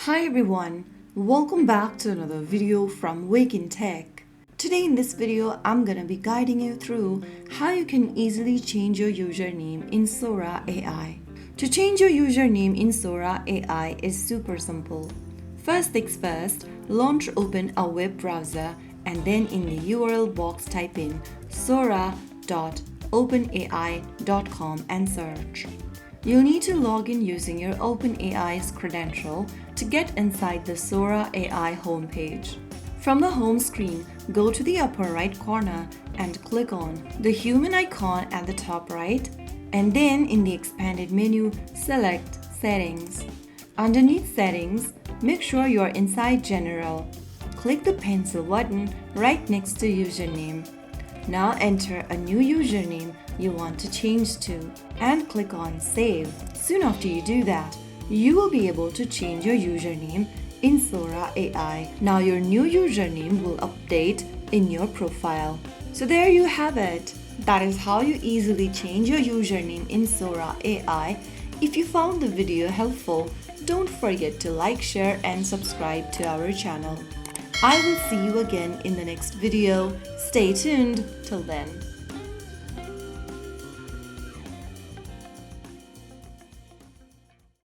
Hi everyone, welcome back to another video from Wake&Tech. Today in this video, I'm gonna be guiding you through how you can easily change your username in Sora AI. To change your username in Sora AI is super simple. First things first, open a web browser and then in the URL box type in sora.openai.com and search. You'll need to log in using your OpenAI's credential to get inside the Sora AI homepage. From the home screen, go to the upper right corner and click on the human icon at the top right, and then in the expanded menu, select Settings. Underneath Settings, make sure you're inside General. Click the pencil button right next to Username. Now enter a new username you want to change to and click on Save. Soon after you do that, you will be able to change your username in Sora AI. Now your new username will update in your profile. So there you have it. That is how you easily change your username in Sora AI. If you found the video helpful, don't forget to like, share and subscribe to our channel. I will see you again in the next video. Stay tuned till then.